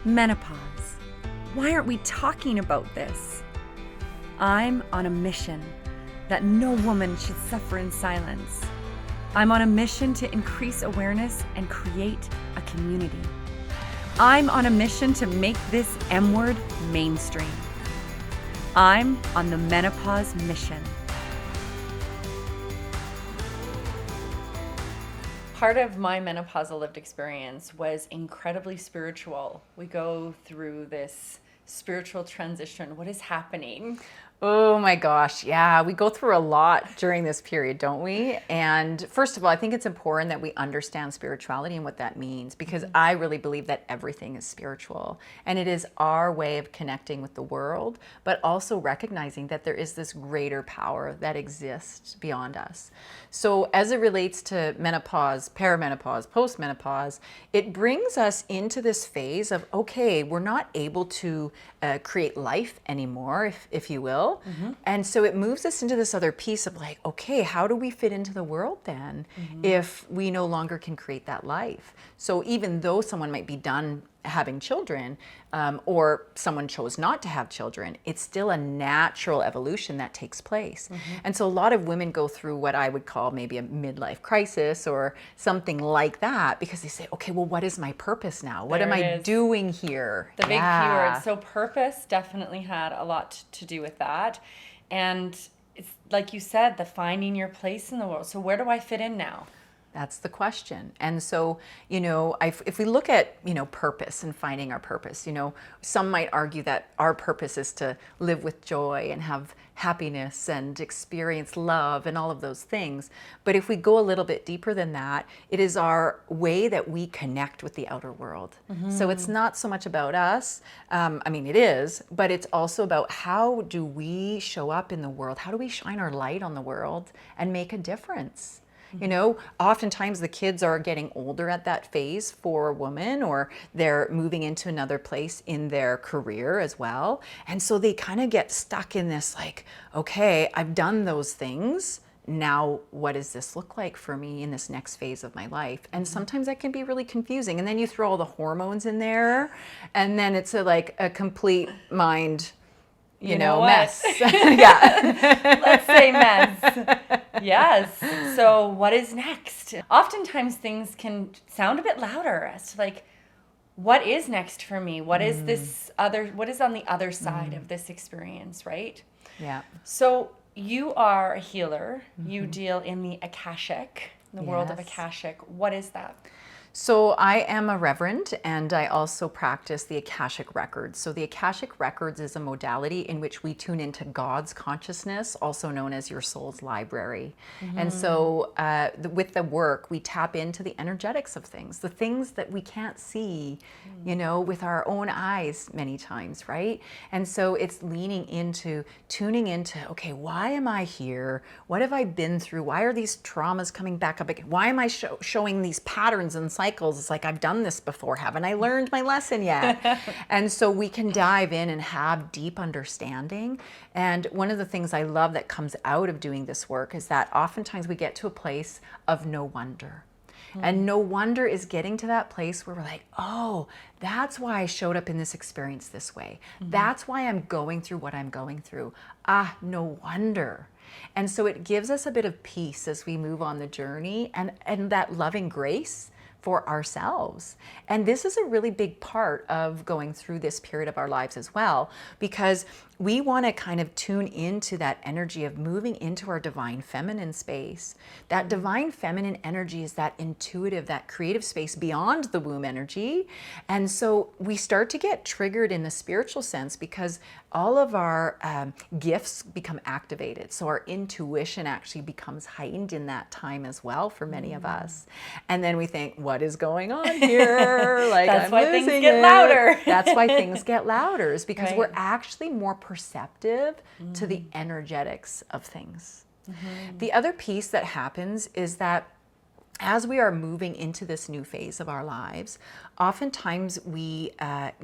Menopause. Why aren't we talking about this? I'm on a mission that no woman should suffer in silence. I'm on a mission to increase awareness and create a community. I'm on a mission to make this M word mainstream. I'm on the menopause mission. Part of my menopausal lived experience was incredibly spiritual. We go through this spiritual transition. What is happening? Oh my gosh, yeah, we go through a lot during this period, don't we? And first of all, I think it's important that we understand spirituality and what that means, because I really believe that everything is spiritual, and it is our way of connecting with the world, but also recognizing that there is this greater power that exists beyond us. So as it relates to menopause, perimenopause, postmenopause, it brings us into this phase of, okay, we're not able to create life anymore, if you will. And so it moves us into this other piece of like, okay, how do we fit into the world then if we no longer can create that life? So even though someone might be done having children, or someone chose not to have children, it's still a natural evolution that takes place. And so a lot of women go through what I would call maybe a midlife crisis or something like that, because they say, okay, well, what is my purpose now? What am I doing here? The big keyword. So purpose definitely had a lot to do with that. And it's like you said, the finding your place in the world. So where do I fit in now? That's the question. And so, if we look at, purpose and finding our purpose, some might argue that our purpose is to live with joy and have happiness and experience love and all of those things. But if we go a little bit deeper than that, it is our way that we connect with the outer world. So it's not so much about us. It is, but it's also about how do we show up in the world? How do we shine our light on the world and make a difference? Oftentimes the kids are getting older at that phase for a woman, or they're moving into another place in their career as well. And so they kind of get stuck in this like, okay, I've done those things. Now, what does this look like for me in this next phase of my life? And sometimes that can be really confusing. And then you throw all the hormones in there, and then it's a complete mind mess. Yeah. Let's say mess. Yes. So what is next? Oftentimes things can sound a bit louder as to like, what is next for me? What is what is on the other side of this experience, right? Yeah. So you are a healer. You deal in the Akashic, the world of Akashic. What is that? So I am a reverend, and I also practice the Akashic Records. So the Akashic Records is a modality in which we tune into God's consciousness, also known as your soul's library. And so with the work, we tap into the energetics of things, the things that we can't see, with our own eyes many times, right? And so it's tuning into, okay, why am I here? What have I been through? Why are these traumas coming back up again? Why am I showing these patterns and cycles? It's like, I've done this before. Haven't I learned my lesson yet? And so we can dive in and have deep understanding. And one of the things I love that comes out of doing this work is that oftentimes we get to a place of no wonder. And no wonder is getting to that place where we're like, oh, that's why I showed up in this experience this way. That's why I'm going through what I'm going through. No wonder. And so it gives us a bit of peace as we move on the journey, and that loving grace for ourselves. And this is a really big part of going through this period of our lives as well, because we want to kind of tune into that energy of moving into our divine feminine space. That divine feminine energy is that intuitive, that creative space beyond the womb energy. And so we start to get triggered in the spiritual sense because all of our gifts become activated. So our intuition actually becomes heightened in that time as well for many of us. And then we think, what is going on here? Like, that's why things get louder. That's why things get louder, is because we're actually more perceptive to the energetics of things. The other piece that happens is that as we are moving into this new phase of our lives, oftentimes we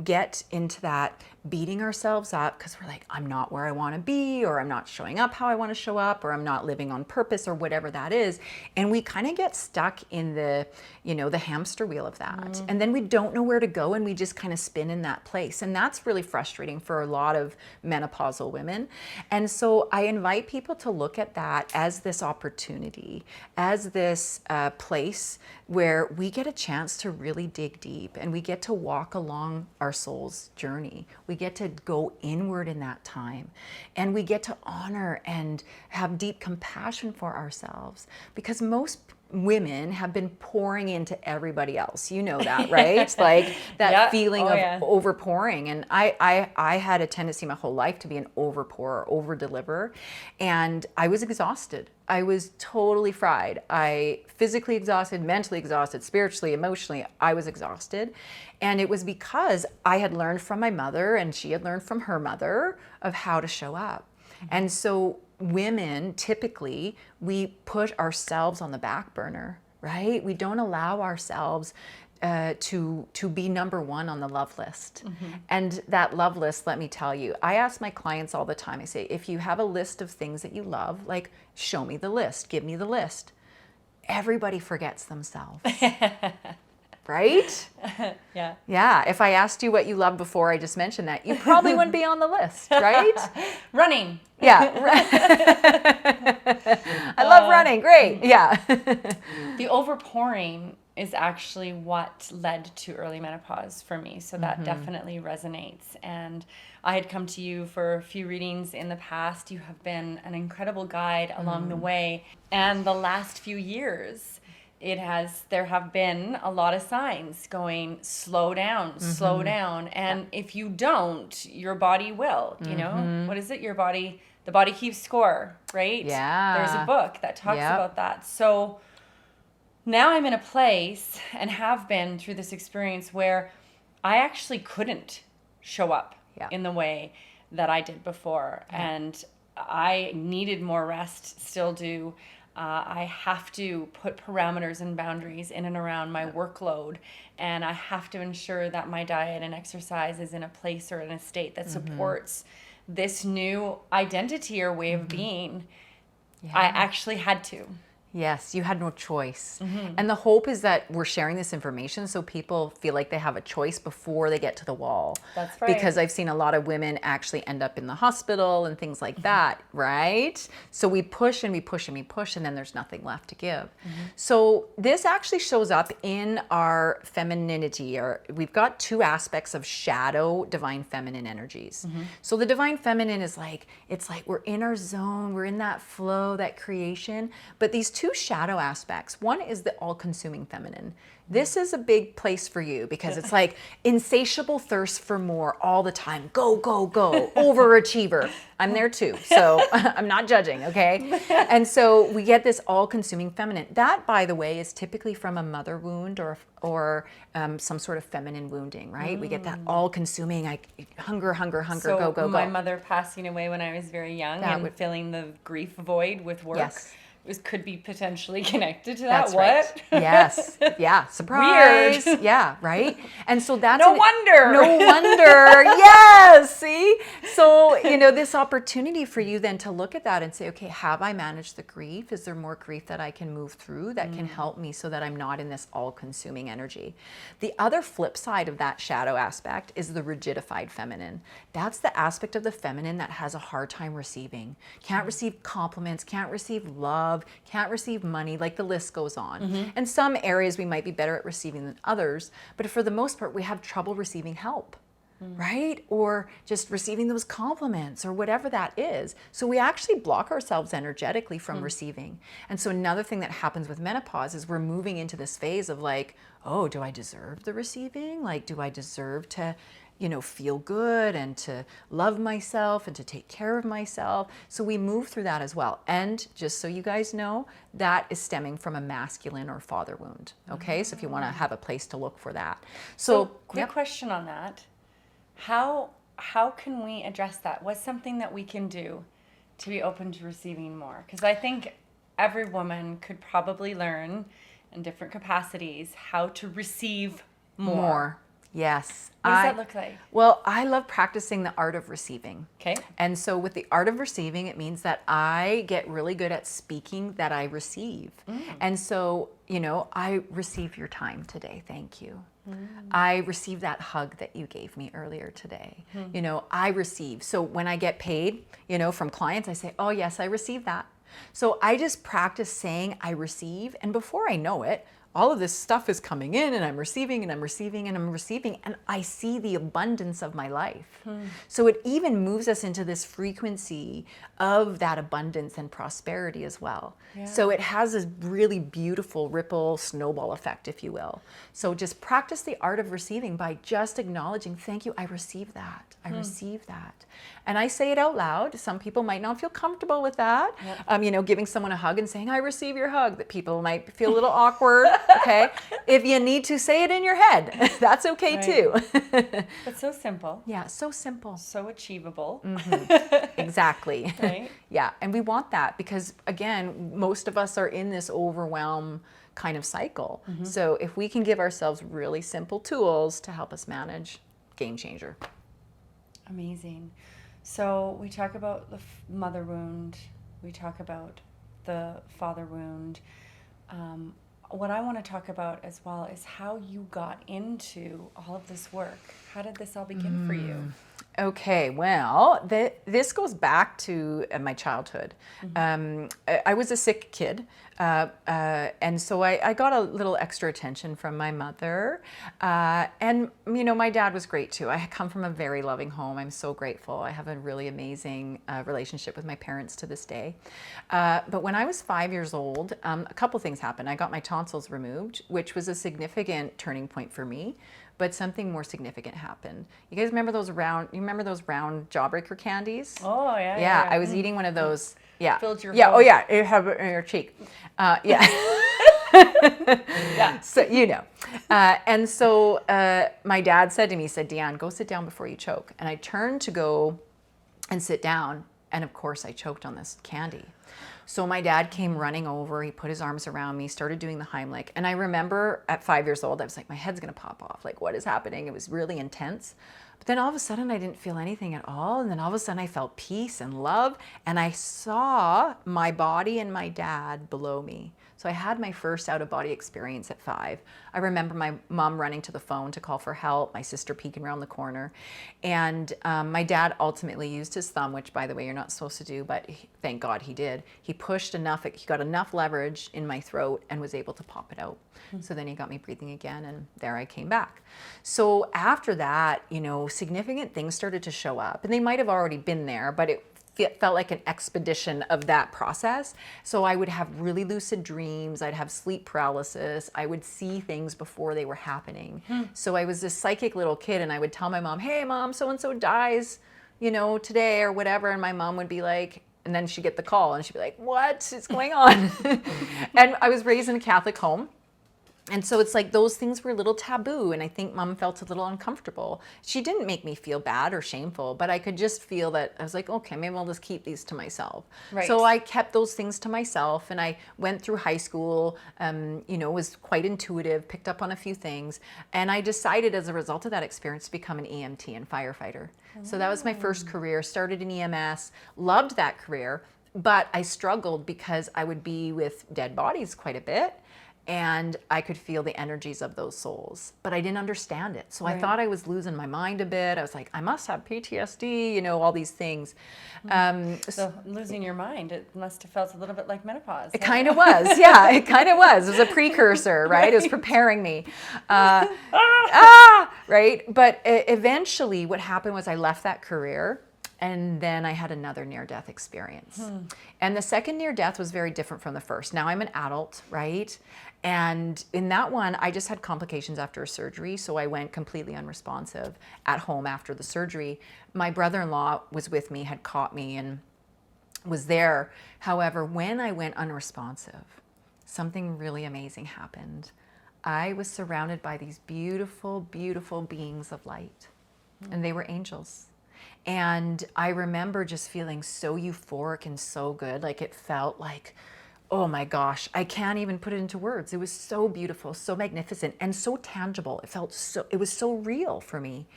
get into that beating ourselves up because we're like, I'm not where I want to be, or I'm not showing up how I want to show up, or I'm not living on purpose, or whatever that is. And we kind of get stuck in the, the hamster wheel of that. And then we don't know where to go, and we just kind of spin in that place. And that's really frustrating for a lot of menopausal women. And so I invite people to look at that as this opportunity, as this place where we get a chance to really dig deep, and we get to walk along our soul's journey. We get to go inward in that time, and we get to honor and have deep compassion for ourselves, because most women have been pouring into everybody else. You know that, right? Like that feeling of overpouring. And I had a tendency my whole life to be an overpourer, over deliver. And I was exhausted. I was totally fried. I physically exhausted, mentally exhausted, spiritually, emotionally, I was exhausted. And it was because I had learned from my mother, and she had learned from her mother, of how to show up. And so women, typically, we put ourselves on the back burner, right? We don't allow ourselves to be number one on the love list. And that love list, let me tell you, I ask my clients all the time, I say, if you have a list of things that you love, like, show me the list, give me the list. Everybody forgets themselves. Right? Yeah. If I asked you what you loved before I just mentioned that, you probably wouldn't be on the list, right? Running. Yeah. I love running. Great. Yeah. The overpouring is actually what led to early menopause for me. So that definitely resonates. And I had come to you for a few readings in the past. You have been an incredible guide along the way. And the last few years, there have been a lot of signs going, slow down. And if you don't, your body will, what is it? The body keeps score, right? Yeah. There's a book that talks about that. So now I'm in a place, and have been through this experience, where I actually couldn't show up in the way that I did before. And I needed more rest, still do. I have to put parameters and boundaries in and around my workload, and I have to ensure that my diet and exercise is in a place or in a state that supports this new identity or way of being. I actually had to. Yes, you had no choice. And the hope is that we're sharing this information so people feel like they have a choice before they get to the wall. That's right. Because I've seen a lot of women actually end up in the hospital and things like that, right? So we push and we push and we push, and then there's nothing left to give. So this actually shows up in our femininity. We've got two aspects of shadow divine feminine energies. So the divine feminine is like, it's like we're in our zone, we're in that flow, that creation. But these two shadow aspects. One is the all-consuming feminine. This is a big place for you, because it's like insatiable thirst for more all the time. Go, go, go. Overachiever. I'm there too. So I'm not judging, okay? And so we get this all-consuming feminine. That, by the way, is typically from a mother wound or some sort of feminine wounding, right? We get that all-consuming, hunger, So go, go, go. my mother passing away when I was very young, and filling the grief void with work. Yes. Could be potentially connected to that. That's right. Yes. Yeah. Surprise. Weird. Yeah. Right. And so that's No wonder. Yes. See? So, this opportunity for you then to look at that and say, okay, have I managed the grief? Is there more grief that I can move through that can help me so that I'm not in this all-consuming energy? The other flip side of that shadow aspect is the rigidified feminine. That's the aspect of the feminine that has a hard time receiving. Can't receive compliments, can't receive love, can't receive money, like the list goes on. And some areas we might be better at receiving than others, but for the most part, we have trouble receiving help, right? Or just receiving those compliments or whatever that is. So we actually block ourselves energetically from receiving. And so another thing that happens with menopause is we're moving into this phase of like, oh, do I deserve the receiving? Like, do I deserve to feel good and to love myself and to take care of myself? So we move through that as well. And just so you guys know, that is stemming from a masculine or father wound. Okay, so if you want to have a place to look for that. So quick question on that. How can we address that? What's something that we can do to be open to receiving more? Because I think every woman could probably learn and different capacities how to receive more. More. Yes. What does that look like? Well, I love practicing the art of receiving. Okay. And so with the art of receiving, it means that I get really good at speaking that I receive. And so, I receive your time today. Thank you. I receive that hug that you gave me earlier today. I receive. So when I get paid, from clients, I say, oh yes, I received that. So I just practice saying I receive. And before I know it, all of this stuff is coming in, and I'm receiving and I'm receiving and I'm receiving, and I see the abundance of my life. So it even moves us into this frequency of that abundance and prosperity as well. Yeah. So it has this really beautiful ripple snowball effect, if you will. So just practice the art of receiving by just acknowledging, thank you, I receive that. I receive that. And I say it out loud. Some people might not feel comfortable with that. Yep. Giving someone a hug and saying, I receive your hug, that people might feel a little awkward. Okay. If you need to say it in your head, that's okay too. But so simple. Yeah. So simple. So achievable. Exactly. Right? Yeah. And we want that because, again, most of us are in this overwhelm kind of cycle. So if we can give ourselves really simple tools to help us manage, game changer. Amazing. So we talk about the mother wound. We talk about the father wound. What I want to talk about as well is how you got into all of this work. How did this all begin for you? Okay, well, this goes back to my childhood. I was a sick kid, and so I got a little extra attention from my mother. And, my dad was great too. I come from a very loving home. I'm so grateful. I have a really amazing relationship with my parents to this day. But when I was 5 years old, a couple things happened. I got my tonsils removed, which was a significant turning point for me. But something more significant happened. You guys remember those round jawbreaker candies? Oh, yeah. Yeah, I was eating one of those. Yeah. Filled your Yeah, whole... oh yeah, it had it in your cheek. Yeah. Yeah. So, and so my dad said to me, he said, DeeAnne, go sit down before you choke. And I turned to go and sit down. And of course I choked on this candy. So my dad came running over, he put his arms around me, started doing the Heimlich. And I remember at 5 years old, I was like, my head's gonna pop off. Like, what is happening? It was really intense. But then all of a sudden I didn't feel anything at all. And then all of a sudden I felt peace and love. And I saw my body and my dad below me. So I had my first out-of-body experience at 5. I remember my mom running to the phone to call for help, my sister peeking around the corner. And my dad ultimately used his thumb, which, by the way, you're not supposed to do, but thank God he did. He pushed enough, he got enough leverage in my throat and was able to pop it out. So then he got me breathing again, and there I came back. So after that, significant things started to show up. And they might have already been there, but it felt like an expedition of that process. So I would have really lucid dreams. I'd have sleep paralysis. I would see things before they were happening. So I was this psychic little kid, and I would tell my mom, hey mom, so-and-so dies, today or whatever. And my mom would be like, and then she'd get the call and she'd be like, what is going on? And I was raised in a Catholic home. And so it's like those things were a little taboo, and I think mom felt a little uncomfortable. She didn't make me feel bad or shameful, but I could just feel that I was like, okay, maybe I'll just keep these to myself. Right. So I kept those things to myself, and I went through high school, was quite intuitive, picked up on a few things, and I decided as a result of that experience to become an EMT and firefighter. So that was my first career, started in EMS, loved that career, but I struggled because I would be with dead bodies quite a bit. And I could feel the energies of those souls, but I didn't understand it. So I thought I was losing my mind a bit. I was like, I must have PTSD, all these things. So losing your mind, it must have felt a little bit like menopause. It kind of was. Yeah, it kind of was. It was a precursor, right? It was preparing me. Right? But eventually what happened was I left that career. And then I had another near-death experience. And the second near-death was very different from the first. Now I'm an adult, right? And in that one, I just had complications after a surgery, so I went completely unresponsive at home after the surgery. My brother-in-law was with me, had caught me, and was there. However, when I went unresponsive, something really amazing happened. I was surrounded by these beautiful, beautiful beings of light, and they were angels. And I remember just feeling so euphoric and so good. Like it felt like, oh my gosh, I can't even put it into words. It was so beautiful, so magnificent, and so tangible. It was so real for me.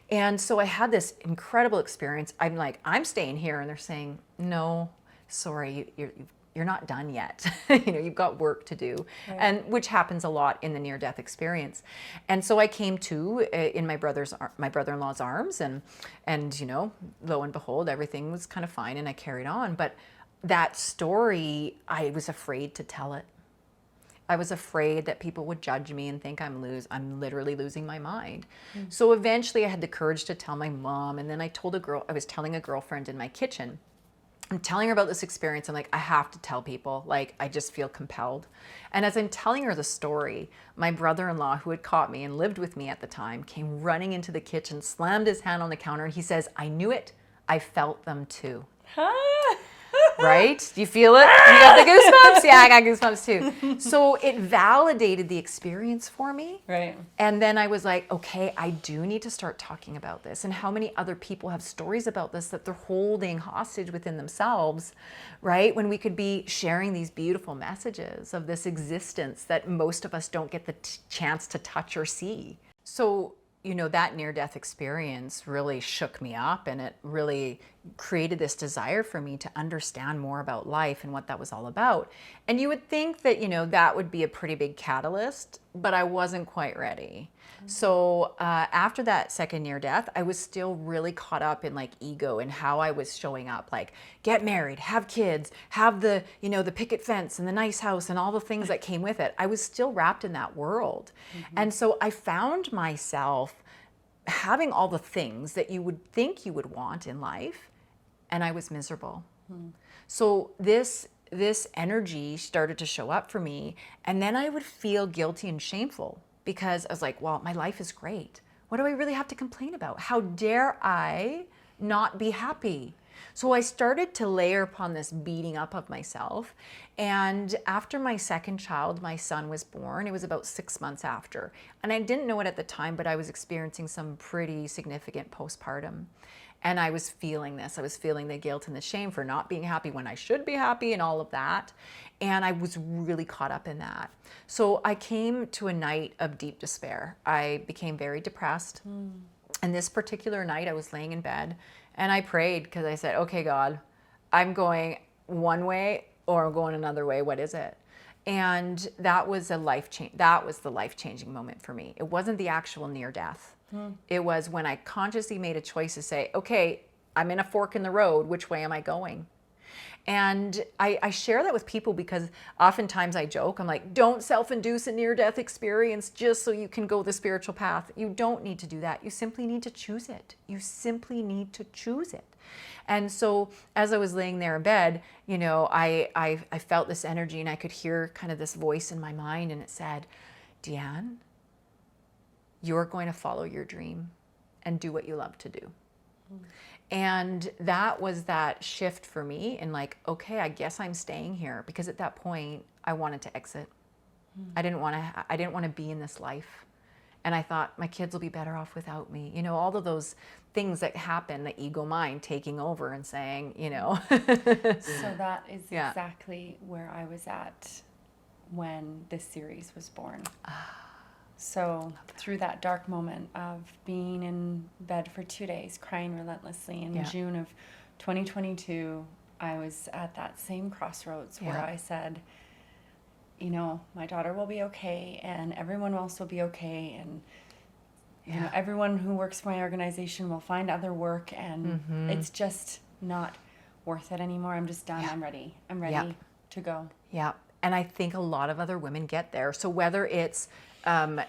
And so I had this incredible experience. I'm like, I'm staying here. And they're saying, no, sorry, you're not done yet. You've got work to do. Right. And which happens a lot in the near-death experience. And so I came to in my brother-in-law's arms, and lo and behold, everything was kind of fine, and I carried on. But that story, I was afraid to tell it. I was afraid that people would judge me and think I'm literally losing my mind. So eventually I had the courage to tell my mom, and then I was telling a girlfriend in my kitchen. I'm telling her about this experience. I'm like, I have to tell people. Like, I just feel compelled. And as I'm telling her the story, my brother-in-law, who had caught me and lived with me at the time, came running into the kitchen, slammed his hand on the counter, and he says, I knew it. I felt them too. Right? Do you feel it? You got the goosebumps? Yeah, I got goosebumps too. So it validated the experience for me. Right. And then I was like, okay, I do need to start talking about this. And how many other people have stories about this that they're holding hostage within themselves, right? When we could be sharing these beautiful messages of this existence that most of us don't get the chance to touch or see. So, that near-death experience really shook me up, and it really created this desire for me to understand more about life and what that was all about. And you would think that, that would be a pretty big catalyst, but I wasn't quite ready. So after that second near-death, I was still really caught up in ego and how I was showing up, like get married, have kids, have the picket fence and the nice house and all the things that came with it. I was still wrapped in that world. And so I found myself having all the things that you would think you would want in life, and I was miserable. So this energy started to show up for me, and then I would feel guilty and shameful because I was like, well, my life is great. What do I really have to complain about? How dare I not be happy? So I started to layer upon this beating up of myself. And after my second child, my son, was born, it was about 6 months after. And I didn't know it at the time, but I was experiencing some pretty significant postpartum. And I was feeling this. I was feeling the guilt and the shame for not being happy when I should be happy and all of that. And I was really caught up in that. So I came to a night of deep despair. I became very depressed. And this particular night, I was laying in bed and I prayed because I said, okay, God, I'm going one way or I'm going another way. What is it? And that was the life-changing moment for me. It wasn't the actual near death. It was when I consciously made a choice to say, okay, I'm in a fork in the road. Which way am I going? And I share that with people because oftentimes I joke, I'm like, don't self-induce a near-death experience just so you can go the spiritual path. You don't need to do that. You simply need to choose it. You simply need to choose it. And so as I was laying there in bed, I felt this energy, and I could hear kind of this voice in my mind, and it said, DeeAnne, you're going to follow your dream and do what you love to do. And that was that shift for me in okay, I guess I'm staying here, because at that point I wanted to exit. I didn't want to be in this life. And I thought my kids will be better off without me. All of those things that happen, the ego mind taking over and saying, So that is exactly where I was at when this series was born. So through that dark moment of being in bed for 2 days, crying relentlessly in June of 2022, I was at that same crossroads where I said, my daughter will be okay, and everyone else will be okay, and everyone who works for my organization will find other work, and it's just not worth it anymore. I'm just done. I'm ready. I'm ready to go. Yeah. And I think a lot of other women get there. So whether it's after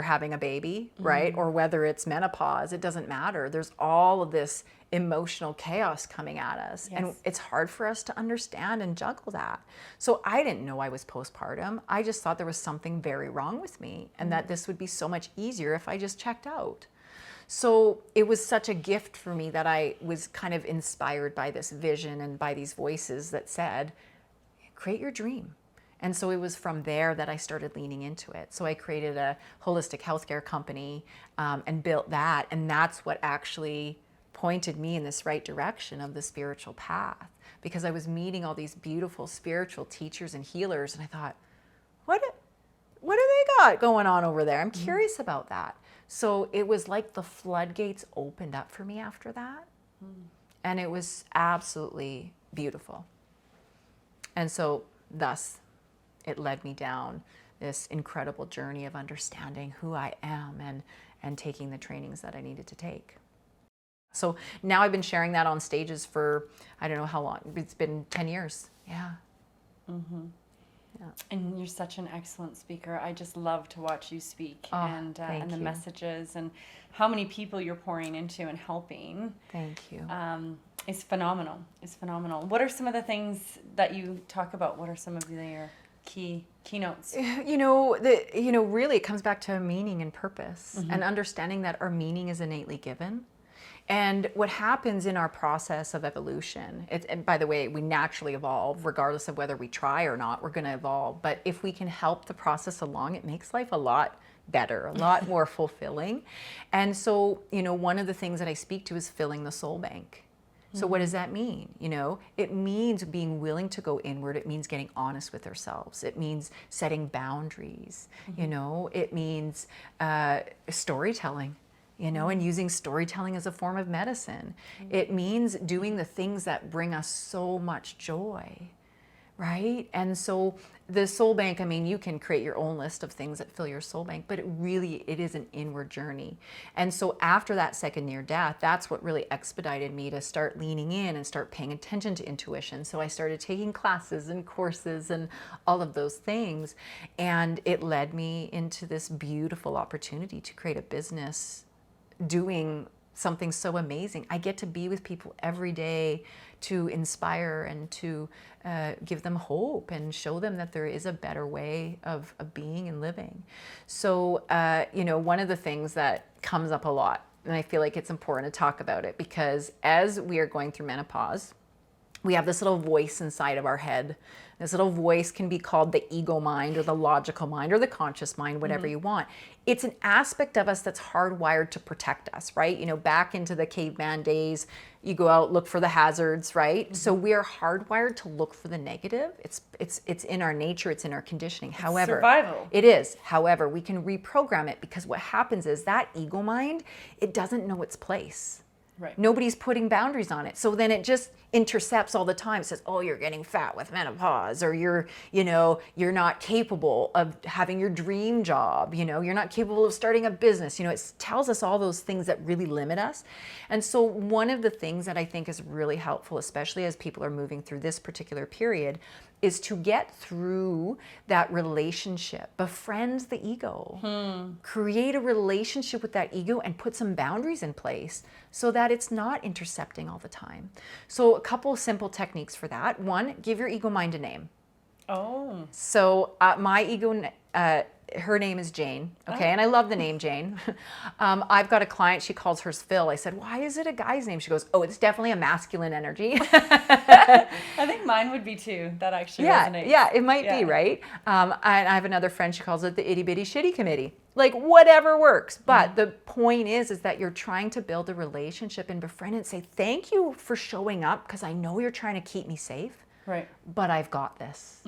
having a baby, right? Or whether it's menopause, it doesn't matter. There's all of this emotional chaos coming at us. Yes. And it's hard for us to understand and juggle that. So I didn't know I was postpartum. I just thought there was something very wrong with me, and that this would be so much easier if I just checked out. So it was such a gift for me that I was kind of inspired by this vision and by these voices that said, create your dream. And so it was from there that I started leaning into it. So I created a holistic healthcare company and built that. And that's what actually pointed me in this right direction of the spiritual path, because I was meeting all these beautiful spiritual teachers and healers, and I thought, what do they got going on over there? I'm curious about that. So it was like the floodgates opened up for me after that. And it was absolutely beautiful. And so thus it led me down this incredible journey of understanding who I am and taking the trainings that I needed to take. So now I've been sharing that on stages for, I don't know how long. It's been 10 years. Yeah. Mm-hmm. Yeah. And you're such an excellent speaker. I just love to watch you speak, and the messages and how many people you're pouring into and helping. Thank you. Is phenomenal. What are some of the things that you talk about? What are some of your keynotes? Really it comes back to meaning and purpose, and understanding that our meaning is innately given. And what happens in our process of evolution, and by the way, we naturally evolve regardless of whether we try or not, we're going to evolve. But if we can help the process along, it makes life a lot better, a lot more fulfilling. And so, one of the things that I speak to is filling the soul bank. So what does that mean? It means being willing to go inward. It means getting honest with ourselves. It means setting boundaries. It means storytelling. And using storytelling as a form of medicine. It means doing the things that bring us so much joy, right? And so the soul bank, you can create your own list of things that fill your soul bank, but it is an inward journey. And so after that second near death, that's what really expedited me to start leaning in and start paying attention to intuition. So I started taking classes and courses and all of those things. And it led me into this beautiful opportunity to create a business doing something so amazing. I get to be with people every day to inspire and to give them hope and show them that there is a better way of being and living. So, one of the things that comes up a lot, and I feel like it's important to talk about it, because as we are going through menopause, we have this little voice inside of our head. This little voice can be called the ego mind or the logical mind or the conscious mind, whatever you want. It's an aspect of us that's hardwired to protect us, right? Back into the caveman days, you go out, look for the hazards, right? So we are hardwired to look for the negative. It's in our nature, it's in our conditioning. However, survival. It is. However, we can reprogram it, because what happens is that ego mind, it doesn't know its place. Right. Nobody's putting boundaries on it. So then it just intercepts all the time. It says, oh, you're getting fat with menopause, or you're not capable of having your dream job. You're not capable of starting a business. It tells us all those things that really limit us. And so one of the things that I think is really helpful, especially as people are moving through this particular period, is to get through that relationship, befriend the ego, create a relationship with that ego and put some boundaries in place so that it's not intercepting all the time. So a couple of simple techniques for that. One, give your ego mind a name. Oh. So my ego, her name is Jane, okay? And I love the name Jane. I've got a client, she calls hers Phil. I said, why is it a guy's name? She goes, oh, it's definitely a masculine energy. I think mine would be too. That actually resonates. Yeah, it might be, right? And I have another friend, she calls it the itty bitty shitty committee. Like, whatever works. But the point is that you're trying to build a relationship and befriend and say, thank you for showing up, because I know you're trying to keep me safe. Right. But I've got this.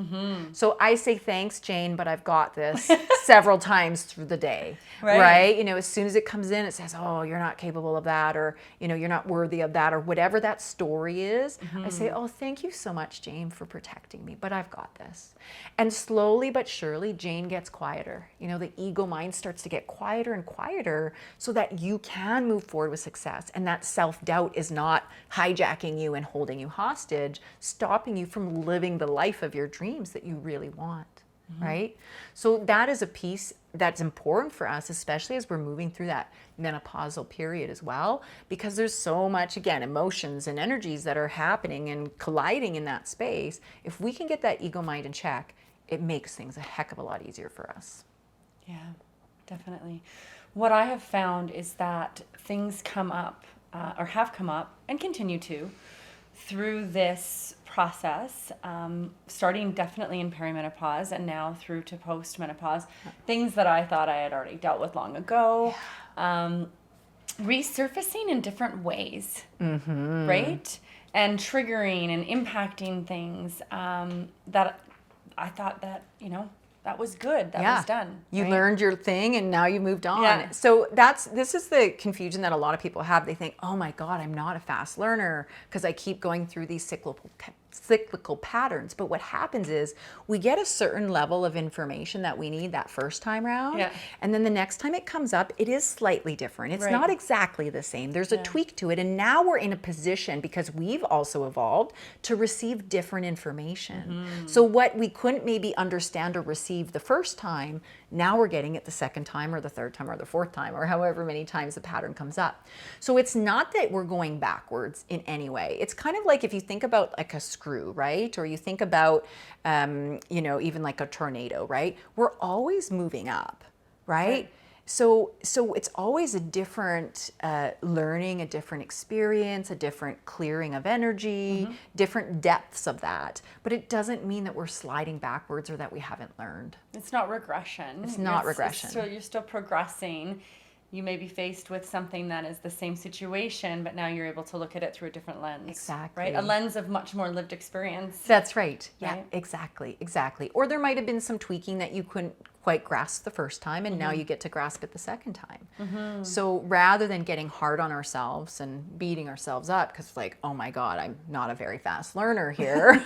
So I say, thanks, Jane, but I've got this several times through the day. Right? As soon as it comes in, it says, oh, you're not capable of that, or, you're not worthy of that, or whatever that story is. I say, oh, thank you so much, Jane, for protecting me, but I've got this. And slowly but surely, Jane gets quieter. The ego mind starts to get quieter and quieter so that you can move forward with success. And that self-doubt is not hijacking you and holding you hostage, stopping you from living the life of your dreams that you really want, right? So that is a piece that's important for us, especially as we're moving through that menopausal period as well, because there's so much, again, emotions and energies that are happening and colliding in that space. If we can get that ego mind in check, it makes things a heck of a lot easier for us. Yeah, definitely. What I have found is that things come up, or have come up, and continue to, through this process, starting definitely in perimenopause and now through to post-menopause, things that I thought I had already dealt with long ago. resurfacing in different ways, right? And triggering and impacting things that I thought that, that was good. That was done. You right? learned your thing and now you moved on. Yeah. So this is the confusion that a lot of people have. They think, oh my God, I'm not a fast learner because I keep going through these cyclical patterns. But what happens is we get a certain level of information that we need that first time round. Yeah. And then the next time it comes up, it is slightly different. It's Right. not exactly the same. There's a tweak to it. And now we're in a position, because we've also evolved, to receive different information. So what we couldn't maybe understand or receive the first time, now we're getting it the second time or the third time or the fourth time or however many times the pattern comes up. So it's not that we're going backwards in any way. It's kind of like if you think about like a screw, right? Or you think about, even like a tornado, right? We're always moving up, right? So it's always a different learning, a different experience, a different clearing of energy, different depths of that. But it doesn't mean that we're sliding backwards or that we haven't learned. It's not regression. It's not regression. You're still progressing. You may be faced with something that is the same situation, but now you're able to look at it through a different lens. Exactly. Right? A lens of much more lived experience. That's right. Yeah, Right? exactly. Or there might have been some tweaking that you couldn't quite grasp the first time, and now you get to grasp it the second time. So rather than getting hard on ourselves and beating ourselves up because like, oh my God, I'm not a very fast learner here,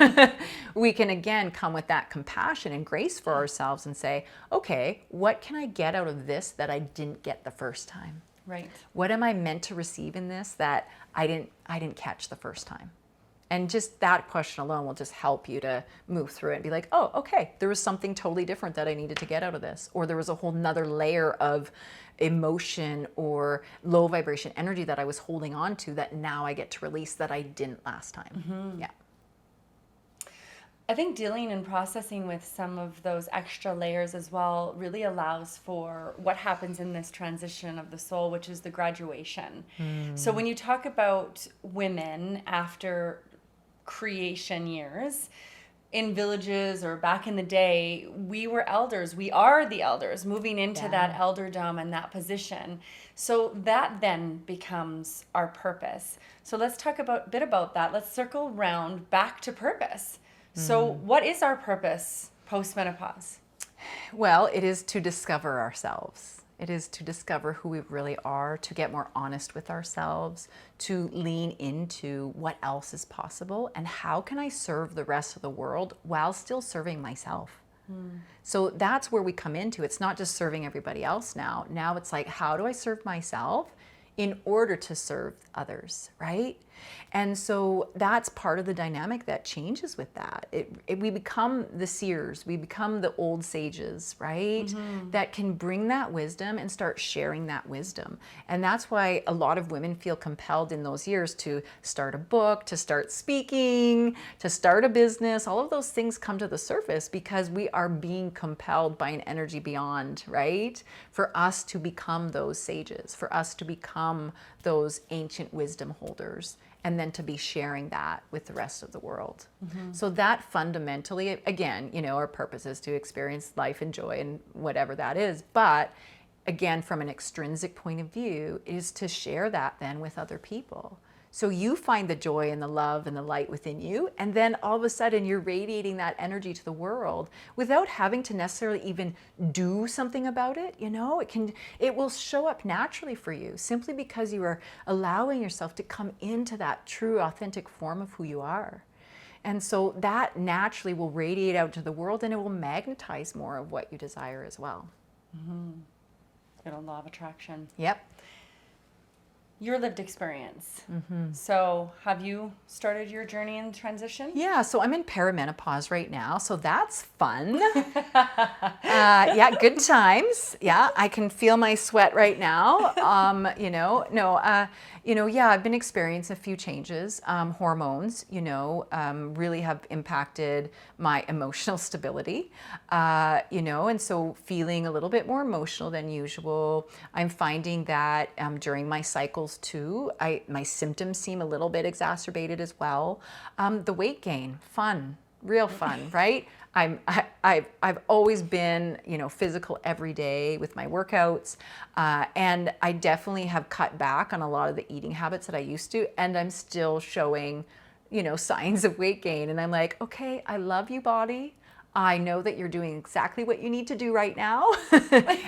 we can again come with that compassion and grace for ourselves and say, okay, what can I get out of this that I didn't get the first time? Right. What am I meant to receive in this that I didn't catch the first time? And just that question alone will just help you to move through it and be like, oh, okay, there was something totally different that I needed to get out of this. Or there was a whole nother layer of emotion or low vibration energy that I was holding on to that now I get to release that I didn't last time. Yeah. I think dealing and processing with some of those extra layers as well really allows for what happens in this transition of the soul, which is the graduation. So when you talk about women after creation years, in villages or back in the day, we were elders. We are the elders moving into that elderdom and that position. So that then becomes our purpose. So let's talk a bit about that. Let's circle round back to purpose. So what is our purpose post-menopause? Well, it is to discover ourselves. It is to discover who we really are, to get more honest with ourselves, to lean into what else is possible and how can I serve the rest of the world while still serving myself. So that's where we come into. It's not just serving everybody else now. Now it's like, how do I serve myself in order to serve others, right? And so that's part of the dynamic that changes with that. We become the seers, we become the old sages, right? That can bring that wisdom and start sharing that wisdom. And that's why a lot of women feel compelled in those years to start a book, to start speaking, to start a business. All of those things come to the surface because we are being compelled by an energy beyond, right? For us to become those sages, for us to become those ancient wisdom holders, and then to be sharing that with the rest of the world. So that fundamentally, again, our purpose is to experience life and joy and whatever that is. But again, from an extrinsic point of view, is to share that then with other people. So you find the joy and the love and the light within you, and then all of a sudden you're radiating that energy to the world without having to necessarily even do something about it. It will show up naturally for you simply because you are allowing yourself to come into that true, authentic form of who you are. And so that naturally will radiate out to the world, and it will magnetize more of what you desire as well. Good old law of attraction. Yep. Your lived experience. So have you started your journey in transition? Yeah, so I'm in perimenopause right now, so that's fun. Yeah, good times. Yeah, I can feel my sweat right now. Yeah, I've been experiencing a few changes. Hormones, really have impacted my emotional stability, and so feeling a little bit more emotional than usual. I'm finding that during my cycles too, my symptoms seem a little bit exacerbated as well. The weight gain, fun, real fun, right? I've always been, physical every day with my workouts. And I definitely have cut back on a lot of the eating habits that I used to. And I'm still showing, signs of weight gain. And I'm like, okay, I love you, body. I know that you're doing exactly what you need to do right now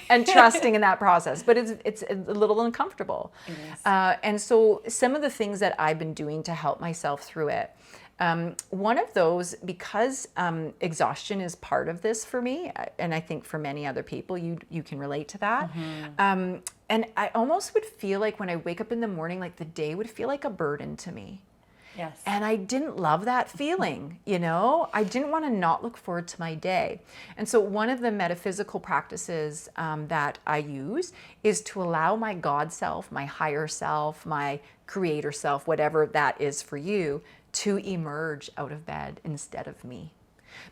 and trusting in that process, but it's a little uncomfortable. It is. And so some of the things that I've been doing to help myself through it, one of those, because exhaustion is part of this for me, and I think for many other people, you can relate to that. And I almost would feel like when I wake up in the morning, like the day would feel like a burden to me. Yes. And I didn't love that feeling, I didn't want to not look forward to my day. And so one of the metaphysical practices that I use is to allow my God self, my higher self, my creator self, whatever that is for you, to emerge out of bed instead of me.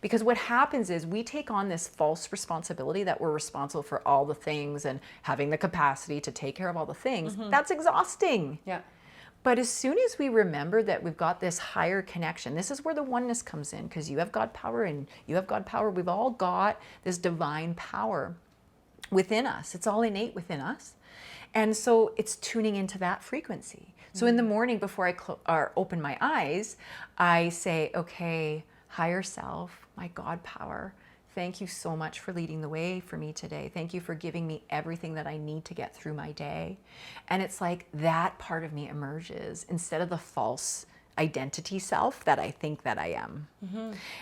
Because what happens is we take on this false responsibility that we're responsible for all the things and having the capacity to take care of all the things. That's exhausting. Yeah. But as soon as we remember that we've got this higher connection, this is where the oneness comes in, because you have God power and you have God power. We've all got this divine power within us. It's all innate within us. And so it's tuning into that frequency. So in the morning before I open my eyes, I say, okay, higher self, my God power, thank you so much for leading the way for me today. Thank you for giving me everything that I need to get through my day. And it's like that part of me emerges instead of the false identity self that I think that I am.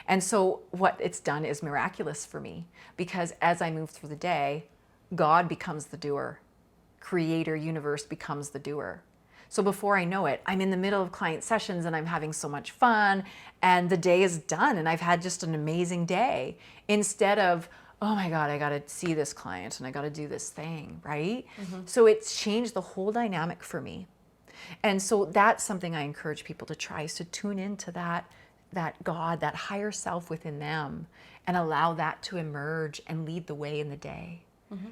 And so what it's done is miraculous for me, because as I move through the day, God becomes the doer. Creator, universe becomes the doer. So before I know it, I'm in the middle of client sessions and I'm having so much fun and the day is done and I've had just an amazing day, instead of, oh my God, I got to see this client and I got to do this thing, right? So it's changed the whole dynamic for me. And so that's something I encourage people to try, is to tune into that God, that higher self within them, and allow that to emerge and lead the way in the day,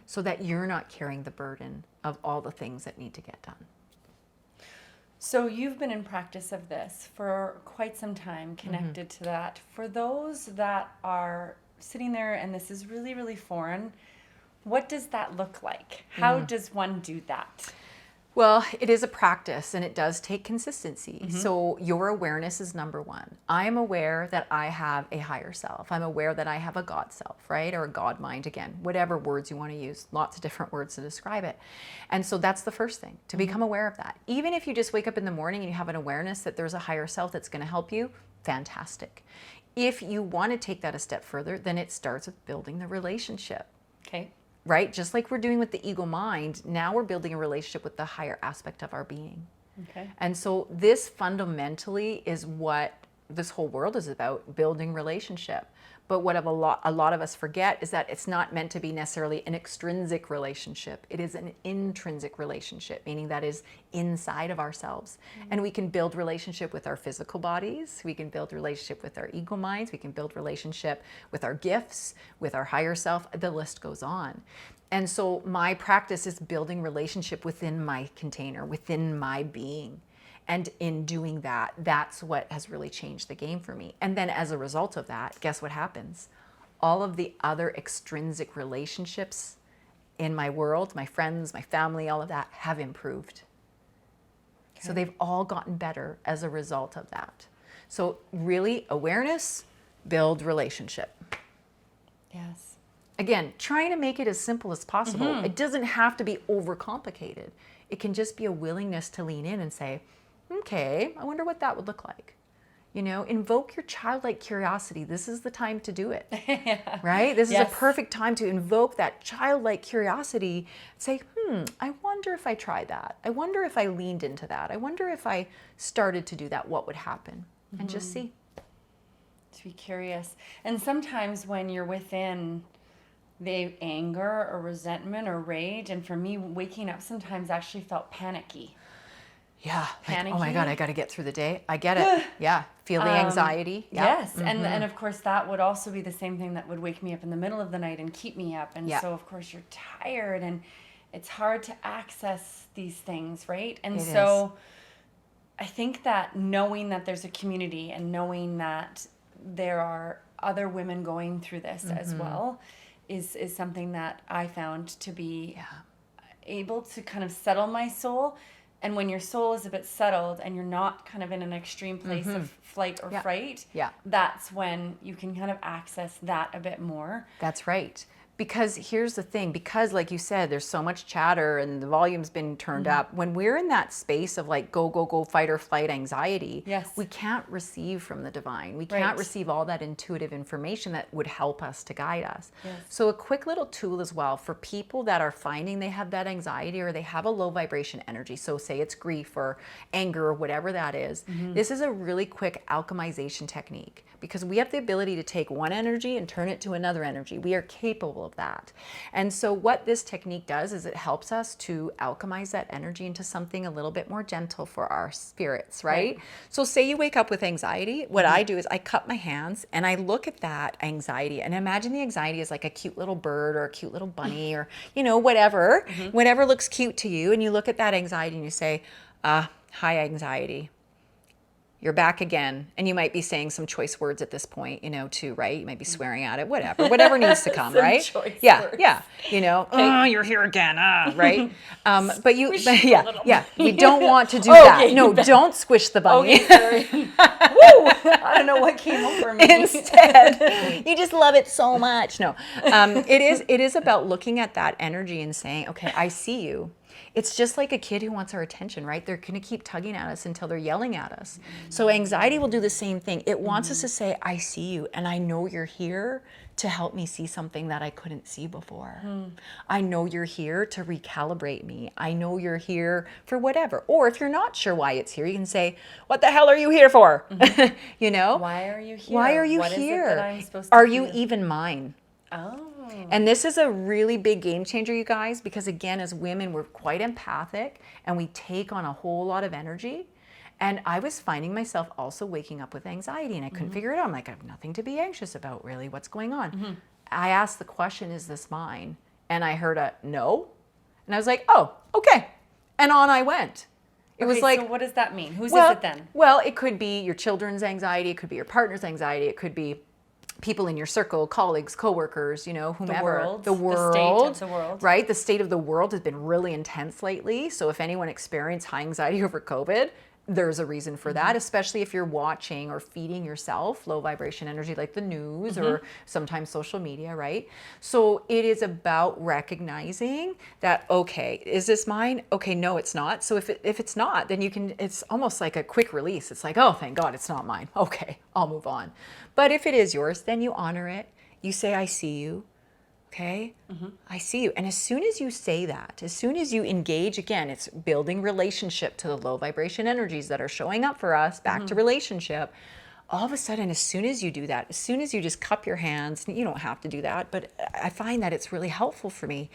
so that you're not carrying the burden of all the things that need to get done. So you've been in practice of this for quite some time, connected to that. For those that are sitting there and this is really, really foreign, what does that look like? How does one do that? Well, it is a practice and it does take consistency. So your awareness is number one. I'm aware that I have a higher self. I'm aware that I have a God self, right? Or a God mind, again, whatever words you want to use, lots of different words to describe it. And so that's the first thing, to become aware of that. Even if you just wake up in the morning and you have an awareness that there's a higher self that's going to help you, fantastic. If you want to take that a step further, then it starts with building the relationship. Okay. Right? Just like we're doing with the ego mind, now we're building a relationship with the higher aspect of our being. Okay. And so this fundamentally is what this whole world is about, building relationship. But what a lot of us forget is that it's not meant to be necessarily an extrinsic relationship. It is an intrinsic relationship, meaning that is inside of ourselves. And we can build relationship with our physical bodies. We can build relationship with our ego minds. We can build relationship with our gifts, with our higher self. The list goes on. And so my practice is building relationship within my container, within my being. And in doing that, that's what has really changed the game for me. And then as a result of that, guess what happens? All of the other extrinsic relationships in my world, my friends, my family, all of that have improved. Okay. So they've all gotten better as a result of that. So really, awareness, build relationship. Yes. Again, trying to make it as simple as possible. It doesn't have to be overcomplicated. It can just be a willingness to lean in and say, okay, I wonder what that would look like. Invoke your childlike curiosity. This is the time to do it, right? This is a perfect time to invoke that childlike curiosity. Say, I wonder if I tried that. I wonder if I leaned into that. I wonder if I started to do that, what would happen? And just see. To be curious. And sometimes when you're within the anger or resentment or rage, and for me, waking up sometimes actually felt panicky. Yeah. Panicky. Like, oh my God, I got to get through the day. I get it. Yeah. Feel the anxiety. Yeah. Yes. And of course that would also be the same thing that would wake me up in the middle of the night and keep me up. And so of course you're tired and it's hard to access these things, right? And so I think that knowing that there's a community and knowing that there are other women going through this as well is something that I found to be able to kind of settle my soul. And when your soul is a bit settled and you're not kind of in an extreme place of flight or fright, that's when you can kind of access that a bit more. That's right. Because here's the thing, because like you said, there's so much chatter and the volume's been turned up. When we're in that space of like go, go, go, fight or flight anxiety, we can't receive from the divine. We can't receive all that intuitive information that would help us to guide us. So a quick little tool as well for people that are finding they have that anxiety or they have a low vibration energy. So say it's grief or anger or whatever that is. This is a really quick alchemization technique because we have the ability to take one energy and turn it to another energy. We are capable of that. And so what this technique does is it helps us to alchemize that energy into something a little bit more gentle for our spirits, right? So say you wake up with anxiety, what I do is I cup my hands and I look at that anxiety and imagine the anxiety is like a cute little bird or a cute little bunny or, you know, whatever looks cute to you. And you look at that anxiety and you say, hi, anxiety. You're back again. And you might be saying some choice words at this point, you know, too, right? You might be swearing at it, whatever needs to come, right? Words. You know, oh, you're here again, right? But we don't want to do that. No, don't squish the bunny. Okay, sorry. Woo! I don't know what came over me. Instead, you just love it so much. No, it is about looking at that energy and saying, okay, I see you. It's just like a kid who wants our attention, right? They're going to keep tugging at us until they're yelling at us. So anxiety will do the same thing. It wants us to say, I see you, and I know you're here to help me see something that I couldn't see before. I know you're here to recalibrate me. I know you're here for whatever. Or if you're not sure why it's here, you can say, what the hell are you here for? You know? Why are you here? Why are you what here? Is it that I'm supposed to are do? you even mine? Oh. And this is a really big game changer, you guys, because again, as women, we're quite empathic and we take on a whole lot of energy. And I was finding myself also waking up with anxiety and I couldn't figure it out. I'm like, I have nothing to be anxious about, really. What's going on? I asked the question, is this mine? And I heard a no. And I was like, oh, okay. And on I went. It was like, so what does that mean? Whose is it then? Well, it could be your children's anxiety. It could be your partner's anxiety. It could be people in your circle, colleagues, coworkers, you know, whomever. The state of the world. Right? The state of the world has been really intense lately. So if anyone experienced high anxiety over COVID, there's a reason for that, especially if you're watching or feeding yourself low vibration energy like the news or sometimes social media, right? So it is about recognizing that, okay, is this mine? Okay, no, it's not. So if it's not, then you can, it's almost like a quick release. It's like, oh, thank God it's not mine. Okay, I'll move on. But if it is yours, then you honor it. You say, I see you. Okay, I see you. And as soon as you say that, as soon as you engage, again, it's building relationship to the low vibration energies that are showing up for us, back to relationship. All of a sudden, as soon as you do that, as soon as you just cup your hands, you don't have to do that, but I find that it's really helpful for me.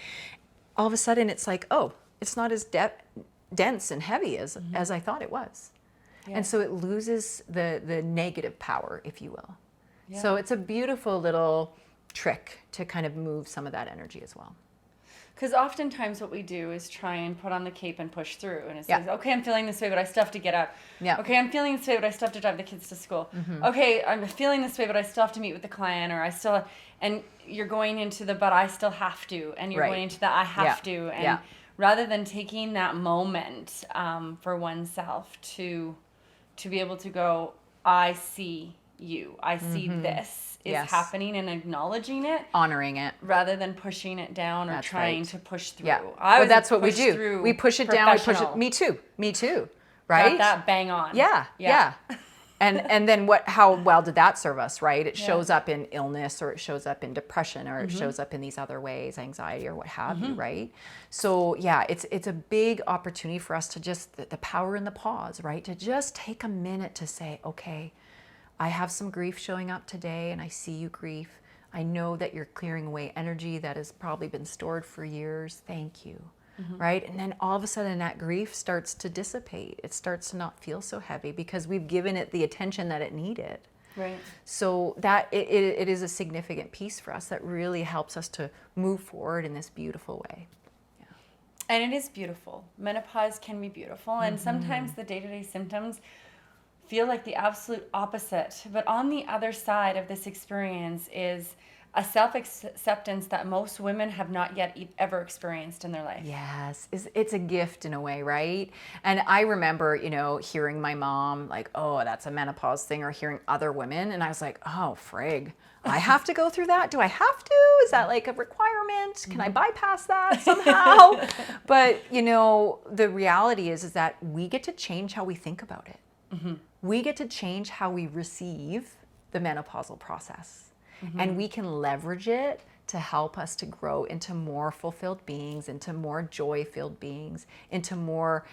All of a sudden, it's like, oh, it's not as dense and heavy as I thought it was. Yeah. And so it loses the negative power, if you will. Yeah. So it's a beautiful little trick to kind of move some of that energy as well. Because oftentimes what we do is try and put on the cape and push through. And it says, okay, I'm feeling this way, but I still have to get up. Yeah. Okay, I'm feeling this way, but I still have to drive the kids to school. Okay, I'm feeling this way, but I still have to meet with the client, or I still, and you're going into the, but I still have to, and you're going into the, I have to. And rather than taking that moment for oneself to be able to go, I see you, I see this is happening, and acknowledging it, honoring it, rather than pushing it down or trying to push through. Yeah, well, that's what we do. We push it down. We push it. Me too. Right? Got that bang on. Yeah. And then how well did that serve us? Right? It shows up in illness, or it shows up in depression, or it shows up in these other ways, anxiety, or what have you. Right? So yeah, it's a big opportunity for us to just the power in the pause. Right? To just take a minute to say, okay, I have some grief showing up today, and I see you, grief. I know that you're clearing away energy that has probably been stored for years. Thank you. Right? And then all of a sudden that grief starts to dissipate. It starts to not feel so heavy because we've given it the attention that it needed. Right. So that it is a significant piece for us that really helps us to move forward in this beautiful way. Yeah. And it is beautiful. Menopause can be beautiful. And sometimes the day-to-day symptoms, feel like the absolute opposite. But on the other side of this experience is a self-acceptance that most women have not yet ever experienced in their life. Yes, it's a gift in a way, right? And I remember, hearing my mom like, oh, that's a menopause thing, or hearing other women. And I was like, oh, frig, I have to go through that? Do I have to? Is that like a requirement? Can I bypass that somehow? But, the reality is that we get to change how we think about it. Mm-hmm. We get to change how we receive the menopausal process. Mm-hmm. And we can leverage it to help us to grow into more fulfilled beings, into more joy-filled beings, into more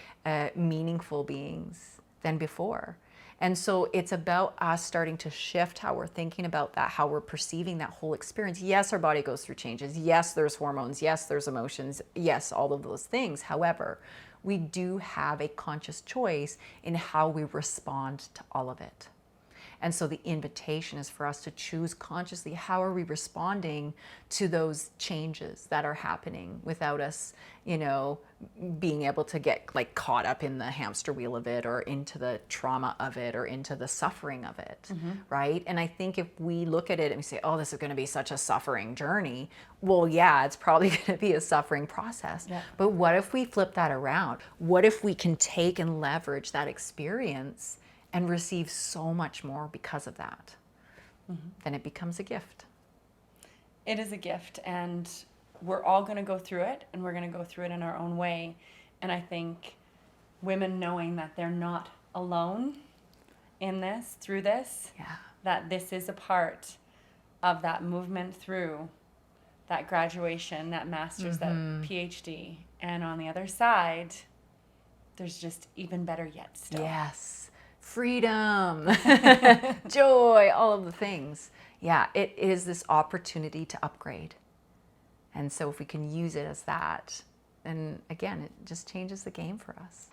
meaningful beings than before. And so it's about us starting to shift how we're thinking about that, how we're perceiving that whole experience. Yes, our body goes through changes. Yes, there's hormones. Yes, there's emotions. Yes, all of those things. However, we do have a conscious choice in how we respond to all of it. And so the invitation is for us to choose consciously, how are we responding to those changes that are happening without us, being able to get like caught up in the hamster wheel of it, or into the trauma of it, or into the suffering of it, mm-hmm. right? And I think if we look at it and we say, oh, this is going to be such a suffering journey, well, yeah, it's probably going to be a suffering process. Yeah. But what if we flip that around? What if we can take and leverage that experience and receive so much more because of that? Mm-hmm. Then it becomes a gift. It is a gift, and we're all going to go through it, and we're going to go through it in our own way. And I think women knowing that they're not alone in this, through this, yeah. that this is a part of that movement through that graduation, that master's, mm-hmm. that PhD. And on the other side, there's just even better yet still. Yes. Freedom, joy, all of the things. Yeah, it is this opportunity to upgrade. And so if we can use it as that, then again, it just changes the game for us.